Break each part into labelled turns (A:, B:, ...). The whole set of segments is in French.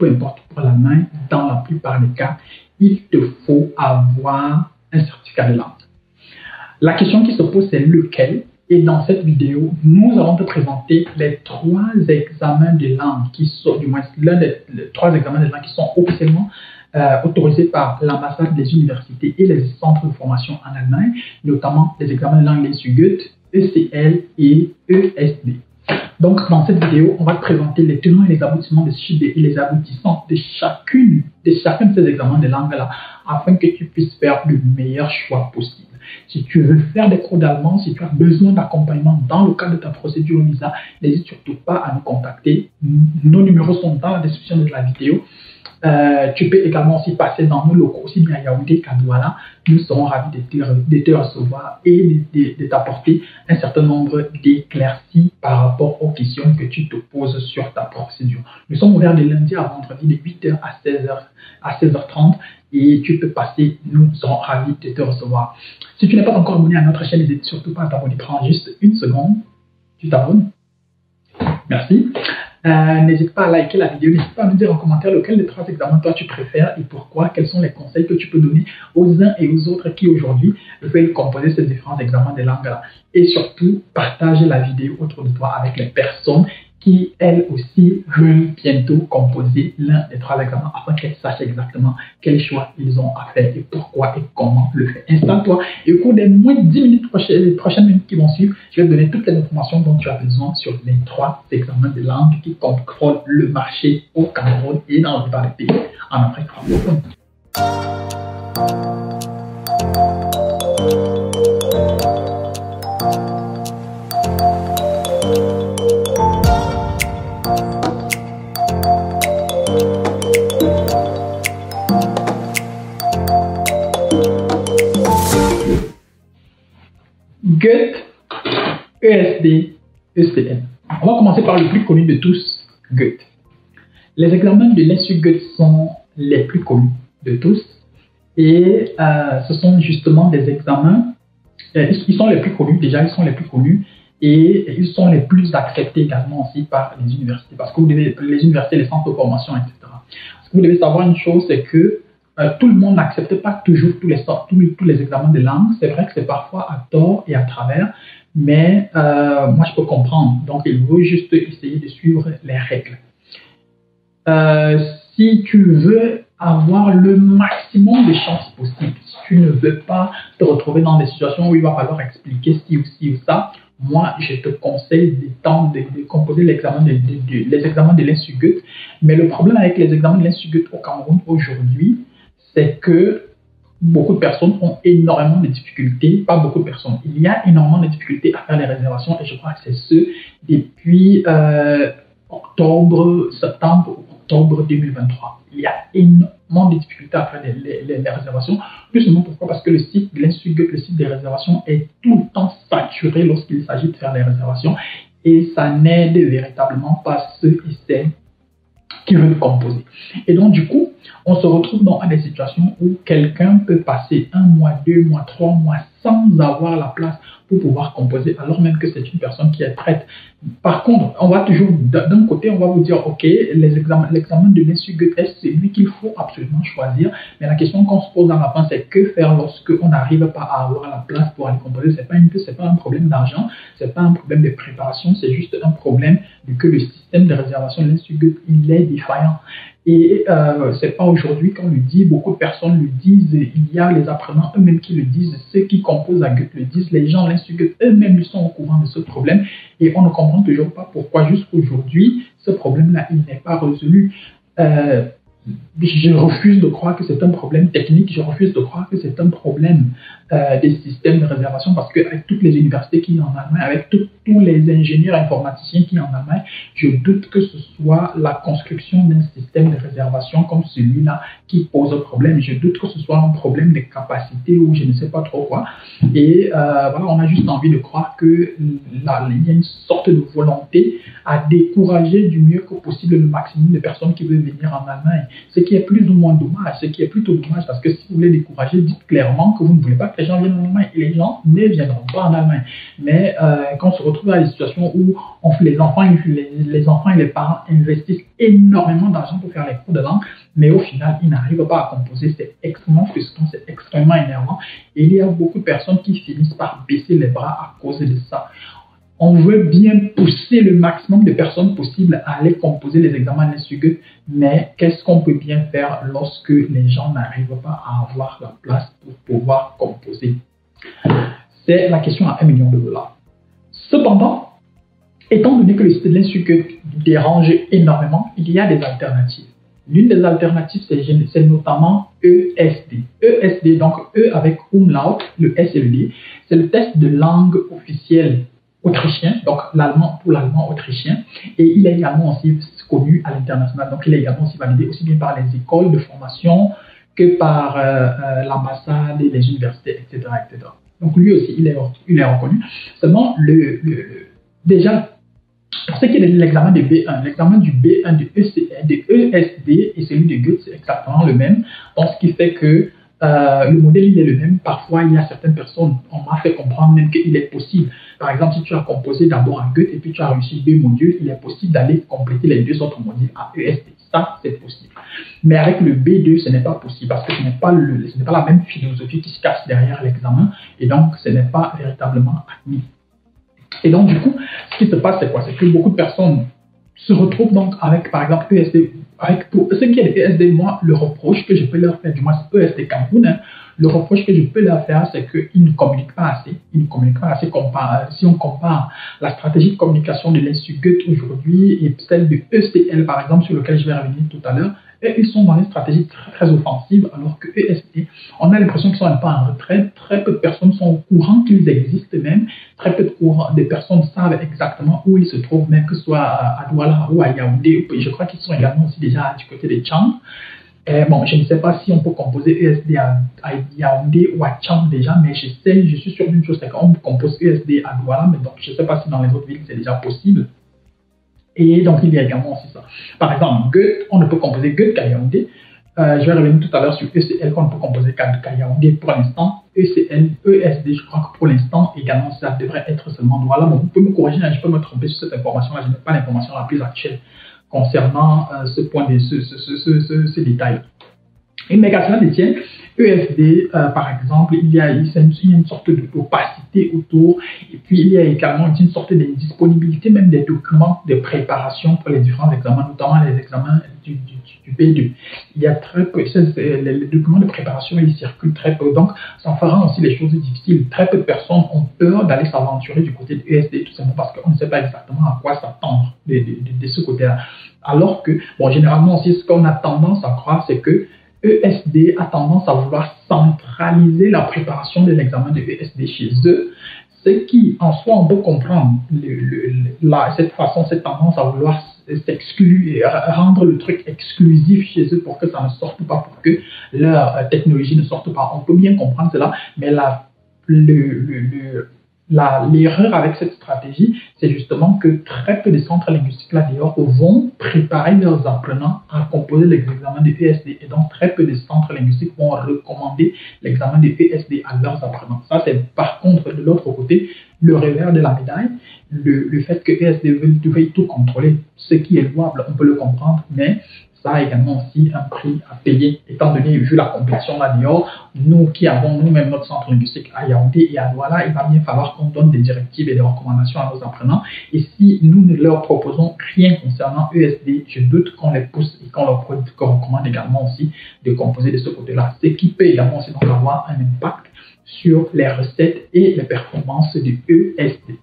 A: peu importe pour la main, dans la plupart des cas, il te faut avoir un certificat de langue. La question qui se pose, c'est lequel? Et dans cette vidéo, nous allons te présenter les 3 examens de langue qui sont, du moins, l'un des 3 examens de langue qui sont officiellement autorisés par l'ambassade des universités et les centres de formation en Allemagne, notamment les examens de langue LeSUGET, ECL et ESD. Donc, dans cette vidéo, on va te présenter les tenants et les aboutissements et les aboutissants de chacun de ces examens de langue-là, afin que tu puisses faire le meilleur choix possible. Si tu veux faire des cours d'allemand, si tu as besoin d'accompagnement dans le cadre de ta procédure visa, n'hésite surtout pas à nous contacter. Nos numéros sont dans la description de la vidéo. Tu peux également aussi passer dans nos locaux, aussi bien à Yaoundé qu'à Douala. Nous serons ravis de te recevoir et de t'apporter un certain nombre d'éclaircies par rapport aux questions que tu te poses sur ta procédure. Nous sommes ouverts de lundi à vendredi de 8h à 16h30 et tu peux passer, nous serons ravis de te recevoir. Si tu n'es pas encore abonné à notre chaîne, n'hésite surtout pas à t'abonner. Prends juste une seconde, tu t'abonnes. Merci. N'hésite pas à liker la vidéo, n'hésite pas à nous dire en commentaire lequel des 3 examens toi tu préfères et pourquoi, quels sont les conseils que tu peux donner aux uns et aux autres qui aujourd'hui veulent composer ces différents examens de langue là. Et surtout, partage la vidéo autour de toi avec les personnes qui, elles aussi, veulent bientôt composer l'un des 3 examens afin qu'elles sachent exactement quel choix ils ont à faire et pourquoi et comment le faire. Installe-toi et au cours des moins de 10 minutes prochaines minutes qui vont suivre, je vais te donner toutes les informations dont tu as besoin sur les 3 examens de langue qui contrôlent le marché au Cameroun et dans la plupart des pays en Afrique francophone. GET, ESD, ECL. On va commencer par le plus connu de tous, GET. Les examens de l'INSU-GET sont les plus connus de tous et ce sont justement des examens, ils sont les plus connus, déjà ils sont les plus connus et ils sont les plus acceptés également aussi par les universités parce que les universités, les centres de formation, etc. Ce que vous devez savoir une chose, c'est que tout le monde n'accepte pas toujours tous les examens de langue. C'est vrai que c'est parfois à tort et à travers, mais moi je peux comprendre. Donc il faut juste essayer de suivre les règles. Si tu veux avoir le maximum de chances possibles, si tu ne veux pas te retrouver dans des situations où il va falloir expliquer ci ou ça, moi, je te conseille de composer les examens de l'INSU-GET. Mais le problème avec les examens de l'INSU-GET au Cameroun aujourd'hui, c'est que beaucoup de personnes ont énormément de difficultés, pas beaucoup de personnes, il y a énormément de difficultés à faire les réservations et je crois que c'est ce depuis septembre, octobre 2023. Il y a énormément de difficultés à faire les réservations. Plus seulement pourquoi? Parce que le site de l'INSU-GET, le site des réservations est tout le temps saturé lorsqu'il s'agit de faire les réservations et ça n'aide véritablement pas ceux et celles qui veulent composer. Et donc, du coup, on se retrouve dans des situations où quelqu'un peut passer 1 mois, 2 mois, 3 mois sans avoir la place pour pouvoir composer, alors même que c'est une personne qui est prête. Par contre, on va toujours, d'un côté, on va vous dire, OK, l'examen de l'INSU-GET, c'est lui qu'il faut absolument choisir. Mais la question qu'on se pose dans la fin, c'est que faire lorsque on n'arrive pas à avoir la place pour aller composer? C'est pas un problème d'argent, c'est pas un problème de préparation, c'est juste un problème que le système de réservation de l'INSU-GET, il est défaillant. Et c'est pas aujourd'hui qu'on le dit, beaucoup de personnes le disent, il y a les apprenants eux-mêmes qui le disent, ceux qui composent à GET le disent, les gens de l'INSU-GET eux-mêmes sont au courant de ce problème et on ne comprend toujours pas pourquoi jusqu'aujourd'hui ce problème-là il n'est pas résolu. Je refuse de croire que c'est un problème technique, je refuse de croire que c'est un problème des systèmes de réservation parce qu'avec toutes les universités qui sont en Allemagne, avec tous les ingénieurs informaticiens qui sont en Allemagne, je doute que ce soit la construction d'un système de réservation comme celui-là qui pose problème. Je doute que ce soit un problème de capacité ou je ne sais pas trop quoi. Et voilà, on a juste envie de croire qu'il y a une sorte de volonté à décourager du mieux que possible le maximum de personnes qui veulent venir en Allemagne. Ce qui est plus ou moins dommage, ce qui est plutôt dommage, parce que si vous voulez décourager, dites clairement que vous ne voulez pas que les gens viennent en Allemagne, et les gens ne viendront pas en Allemagne. Mais quand on se retrouve dans des situations où les enfants et les parents investissent énormément d'argent pour faire les cours de langue, mais au final, ils n'arrivent pas à composer, c'est extrêmement frustrant, c'est extrêmement énervant, et il y a beaucoup de personnes qui finissent par baisser les bras à cause de ça. On veut bien pousser le maximum de personnes possibles à aller composer les examens LSUG, mais qu'est-ce qu'on peut bien faire lorsque les gens n'arrivent pas à avoir la place pour pouvoir composer? C'est la question à $1 million. Cependant, étant donné que le système LSUG dérange énormément, il y a des alternatives. L'une des alternatives, c'est notamment ESD. ESD, donc E avec umlaut, le S et le D, c'est le test de langue officielle autrichien, donc l'allemand pour l'allemand autrichien, et il est également aussi connu à l'international, donc il est également aussi validé aussi bien par les écoles de formation que par l'ambassade et les universités, etc., etc. Donc lui aussi, il est reconnu. Seulement, déjà, pour ce qui est de l'examen de B1, l'examen du B1 de ESD et celui de Goethe, c'est exactement le même, donc ce qui fait que le modèle il est le même. Parfois, il y a certaines personnes, on m'a fait comprendre même qu'il est possible. Par exemple, si tu as composé d'abord à Goethe et puis tu as réussi 2 modules, il est possible d'aller compléter les 2 autres modules à ESD. Ça, c'est possible. Mais avec le B2, ce n'est pas possible parce que ce n'est pas la même philosophie qui se cache derrière l'examen et donc ce n'est pas véritablement admis. Et donc, du coup, ce qui se passe, c'est quoi? C'est que beaucoup de personnes se retrouvent donc avec, par exemple, ESD. Pour ce qui est de ESD, moi, le reproche que je peux leur faire, du moins c'est ESD Cameroun, hein, le reproche que je peux leur faire, c'est qu'ils ne communiquent pas assez. Ils ne communiquent pas assez. Si on compare la stratégie de communication de l'Institut Goethe aujourd'hui et celle de ECL, par exemple, sur lequel je vais revenir tout à l'heure, ils sont dans une stratégie très, très offensive, alors que ESD, on a l'impression qu'ils sont un peu en retrait. Très peu de personnes sont au courant qu'ils existent même. Très peu de personnes savent exactement où ils se trouvent, même que ce soit à Douala ou à Yaoundé. Je crois qu'ils sont également aussi déjà du côté des Tchang. Bon, je ne sais pas si on peut composer ESD à Yaoundé ou à Tchang déjà, mais je suis sûr d'une chose, c'est qu'on compose ESD à Douala, mais donc je ne sais pas si dans les autres villes c'est déjà possible. Et donc, il y a également aussi ça. Par exemple, Goethe, on ne peut composer Goethe qu'à Yaoundé. Je vais revenir tout à l'heure sur ECL, qu'on ne peut composer qu'à Yaoundé pour l'instant. ECL, ESD, je crois que pour l'instant, également, ça devrait être seulement Douala. Bon, vous pouvez me corriger, je peux me tromper sur cette information-là. Je n'ai pas l'information la plus actuelle concernant ce point, ce détail. Et mais qu'à cela ne tienne, ESD, par exemple, il y a une sorte d'opacité autour, et puis il y a également une sorte d'indisponibilité même des documents de préparation pour les différents examens, notamment les examens du B2. Il y a très peu, les documents de préparation, ils circulent très peu, donc ça fera aussi les choses difficiles. Très peu de personnes ont peur d'aller s'aventurer du côté de ESD, tout simplement parce qu'on ne sait pas exactement à quoi s'attendre de ce côté-là. Alors que, bon, généralement aussi, ce qu'on a tendance à croire, c'est que ESD a tendance à vouloir centraliser la préparation de l'examen de ESD chez eux, ce qui, en soi, on peut comprendre cette tendance à vouloir s'exclure, rendre le truc exclusif chez eux pour que ça ne sorte pas, pour que leur technologie ne sorte pas. On peut bien comprendre cela, mais l'erreur avec cette stratégie, c'est justement que très peu de centres linguistiques là d'ailleurs vont préparer leurs apprenants à composer l'examen de ESD et donc très peu de centres linguistiques vont recommander l'examen de ESD à leurs apprenants. Ça, c'est par contre de l'autre côté le revers de la médaille, le fait que ESD veuille tout contrôler, ce qui est louable, on peut le comprendre, mais ça a également aussi un prix à payer, étant donné, vu la compétition là dehors, nous qui avons nous-mêmes notre centre linguistique à Yaoundé et à Douala, il va bien falloir qu'on donne des directives et des recommandations à nos apprenants. Et si nous ne leur proposons rien concernant ESD, je doute qu'on les pousse et qu'on recommande également aussi de composer de ce côté-là. Ce qui peut également aussi donc avoir un impact sur les recettes et les performances de ESD.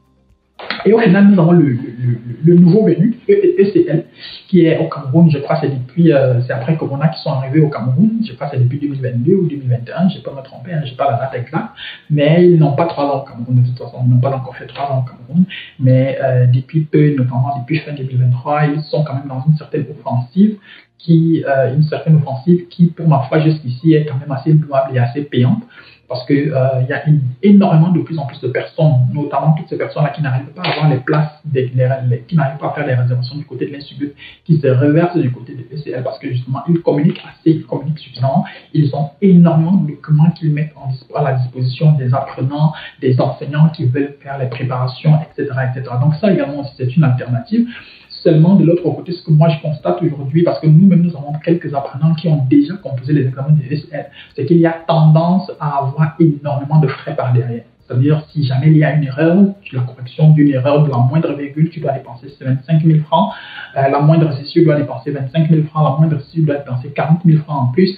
A: Et au final, nous avons le nouveau venu, ECL, qui est au Cameroun. Je crois que c'est après Corona qu'ils sont arrivés au Cameroun. Je crois que c'est depuis 2022 ou 2021. Je ne vais pas me tromper, je n'ai pas la date exacte. Mais ils n'ont pas 3 ans au Cameroun de toute façon. Ils n'ont pas encore fait 3 ans au Cameroun. Mais depuis peu, notamment depuis fin 2023, ils sont quand même dans une certaine offensive qui, pour ma foi, jusqu'ici, est quand même assez louable et assez payante. parce que il y a énormément de plus en plus de personnes, notamment toutes ces personnes-là qui n'arrivent pas à avoir les places, qui n'arrivent pas à faire les réservations du côté de l'Institut, qui se reversent du côté de ECL parce que justement ils communiquent suffisamment, ils ont énormément de documents qu'ils mettent à la disposition des apprenants, des enseignants qui veulent faire les préparations, etc., etc. Donc ça également aussi c'est une alternative. Seulement de l'autre côté, ce que moi je constate aujourd'hui, parce que nous-mêmes nous avons quelques apprenants qui ont déjà composé les examens de ECL, c'est qu'il y a tendance à avoir énormément de frais par derrière. C'est-à-dire, si jamais il y a une erreur, la correction d'une erreur de la moindre virgule, tu dois dépenser 25 000 francs, la moindre cécile doit dépenser 25 000 francs, la moindre cécile doit dépenser 40 000 francs en plus.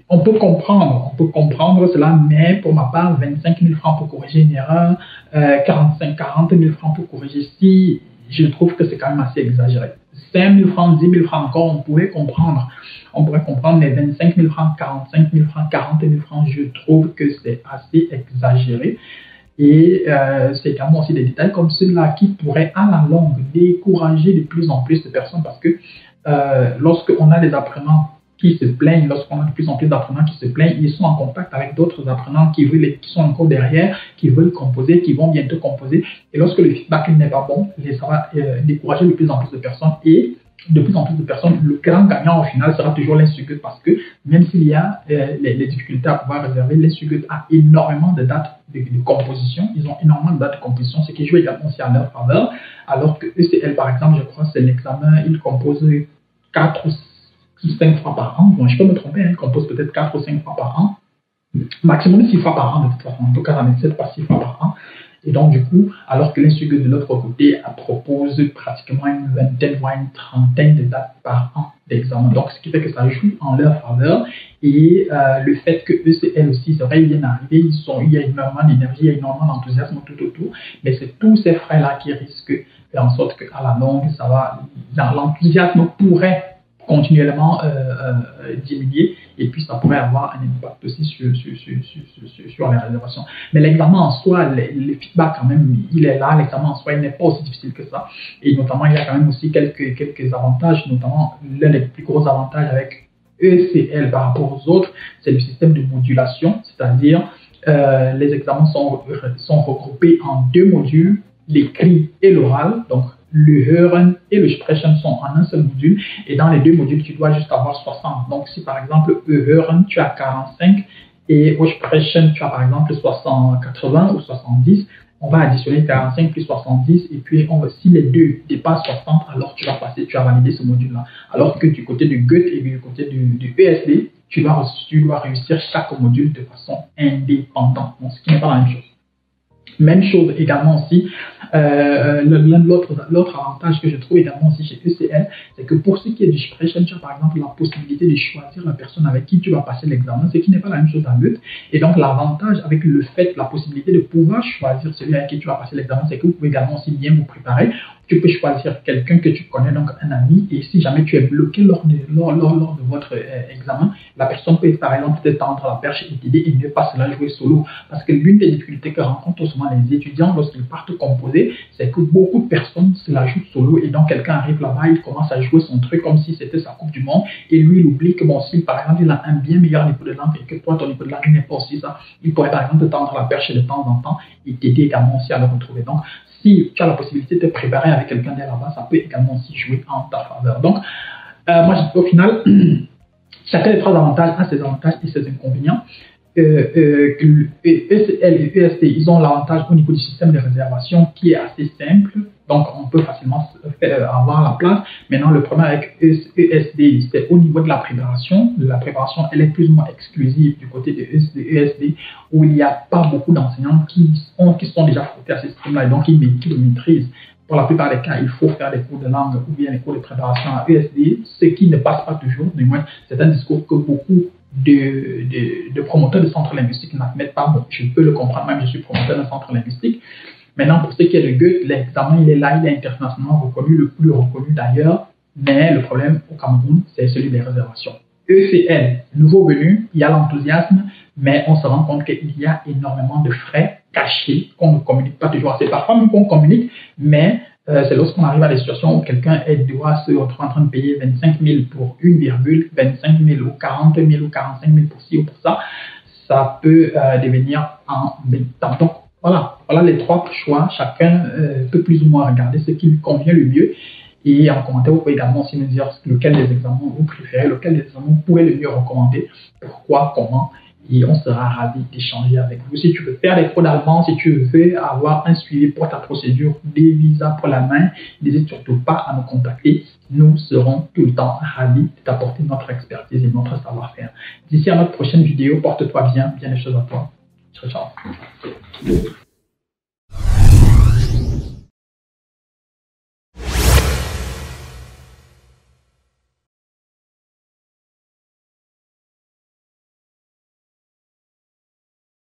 A: On peut comprendre cela, mais pour ma part, 25 000 francs pour corriger une erreur, 40 000 francs pour corriger ci, je trouve que c'est quand même assez exagéré. 5 000 francs, 10 000 francs encore, on pourrait comprendre. On pourrait comprendre, mais 25 000 francs, 45 000 francs, 40 000 francs, je trouve que c'est assez exagéré. Et c'est également aussi des détails comme ceux-là qui pourraient à la longue décourager de plus en plus de personnes parce que lorsqu'on a des apprenants qui se plaignent, lorsqu'on a de plus en plus d'apprenants qui se plaignent, ils sont en contact avec d'autres apprenants qui sont encore derrière, qui veulent composer, qui vont bientôt composer. Et lorsque le feedback n'est pas bon, ça va décourager de plus en plus de personnes. Et de plus en plus de personnes, le grand gagnant au final sera toujours l'Institut parce que même s'il y a les difficultés à pouvoir réserver, l'Institut a énormément de dates de composition. Ils ont énormément de dates de composition, ce qui joue également aussi à leur faveur. Alors que ECL, par exemple, je crois que c'est l'examen, il compose 4 ou 5 fois par an. Bon, je peux me tromper, il compose peut-être 4 ou 5 fois par an. Maximum 6 fois par an, de toute façon. En tout cas, ça n'excède pas 6 fois par an. Et donc, du coup, alors que l'Institut de l'autre côté propose pratiquement une vingtaine, voire une trentaine de dates par an d'examen. Donc, ce qui fait que ça joue en leur faveur. Et le fait que ECL aussi, c'est vrai, ils viennent arriver, il y a énormément d'énergie, il y a énormément d'enthousiasme tout autour. Mais c'est tous ces frais-là qui risquent de faire en sorte qu'à la longue, l'enthousiasme pourrait continuellement diminuer et puis ça pourrait avoir un impact aussi sur les réservations. Mais l'examen en soi, le feedback quand même, il est là, l'examen en soi, il n'est pas aussi difficile que ça. Et notamment, il y a quand même aussi quelques avantages, notamment l'un des plus gros avantages avec ECL par rapport aux autres, c'est le système de modulation, c'est-à-dire les examens sont regroupés en 2 modules, l'écrit et l'oral, donc le Hören et le Sprechen sont en un seul module et dans les 2 modules, tu dois juste avoir 60. Donc, si par exemple, au Hören, tu as 45 et au Sprechen, tu as par exemple 80 ou 70, on va additionner 45 plus 70 et puis si les deux dépassent 60, alors tu vas valider ce module-là. Alors que du côté du Goethe et du côté du ESD, tu dois réussir chaque module de façon indépendante, donc, ce qui n'est pas la même chose. Même chose également aussi, l'autre avantage que je trouve également aussi chez ECL, c'est que pour ce qui est du Sprechen, tu as par exemple la possibilité de choisir la personne avec qui tu vas passer l'examen, ce qui n'est pas la même chose à Goethe. Et donc l'avantage avec le fait, la possibilité de pouvoir choisir celui avec qui tu vas passer l'examen, c'est que vous pouvez également aussi bien vous préparer. Tu peux choisir quelqu'un que tu connais, donc un ami, et si jamais tu es bloqué lors de votre examen, la personne peut par exemple te tendre la perche et t'aider et ne pas se la jouer solo. Parce que l'une des difficultés que rencontrent souvent les étudiants lorsqu'ils partent composer, c'est que beaucoup de personnes se la jouent solo et donc quelqu'un arrive là-bas, il commence à jouer son truc comme si c'était sa Coupe du Monde et lui il oublie que bon, si par exemple il a un bien meilleur niveau de langue et que toi ton niveau de langue n'est pas aussi ça, il pourrait par exemple te tendre la perche de temps en temps et t'aider également aussi à le retrouver. Donc, si tu as la possibilité de te préparer avec quelqu'un dès là-bas, ça peut également aussi jouer en ta faveur. Donc, moi, je dis au final, chacun des 3 avantages a ses avantages et ses inconvénients. ECL et EST, ils ont l'avantage au niveau du système de réservation qui est assez simple. Donc, on peut facilement avoir la place. Maintenant, le problème avec ESD, c'est au niveau de la préparation. La préparation, elle est plus ou moins exclusive du côté de ESD, où il n'y a pas beaucoup d'enseignants qui sont déjà frottés à ce système-là et donc qui le maîtrisent. Pour la plupart des cas, il faut faire des cours de langue ou bien des cours de préparation à ESD, ce qui ne passe pas toujours. Du moins, c'est un discours que beaucoup de promoteurs de centres linguistiques n'admettent pas. Bon, je peux le comprendre, même je suis promoteur d'un centre linguistique. Maintenant, pour ce qui est de Goethe, l'examen, il est là, il est internationalement reconnu, le plus reconnu d'ailleurs, mais le problème au Cameroun, c'est celui des réservations. ECL, nouveau venu, il y a l'enthousiasme, mais on se rend compte qu'il y a énormément de frais cachés qu'on ne communique pas toujours assez. Parfois même qu'on communique, mais c'est lorsqu'on arrive à des situations où quelqu'un doit se retrouver en train de payer 25 000 pour une virgule, 25 000 ou 40 000 ou 45 000 pour ci ou pour ça, ça peut devenir embêtant. Donc, voilà les 3 choix. Chacun peut plus ou moins regarder ce qui lui convient le mieux. Et en commentaire, vous pouvez également aussi me dire lequel des examens vous préférez, lequel des examens vous pouvez le mieux recommander, pourquoi, comment. Et on sera ravis d'échanger avec vous. Si tu veux faire des cours d'allemand, si tu veux avoir un suivi pour ta procédure des visas pour la main, n'hésite surtout pas à nous contacter. Nous serons tout le temps ravis de t'apporter notre expertise et notre savoir-faire. D'ici à notre prochaine vidéo, porte-toi bien, bien les choses à toi. Ciao, ciao.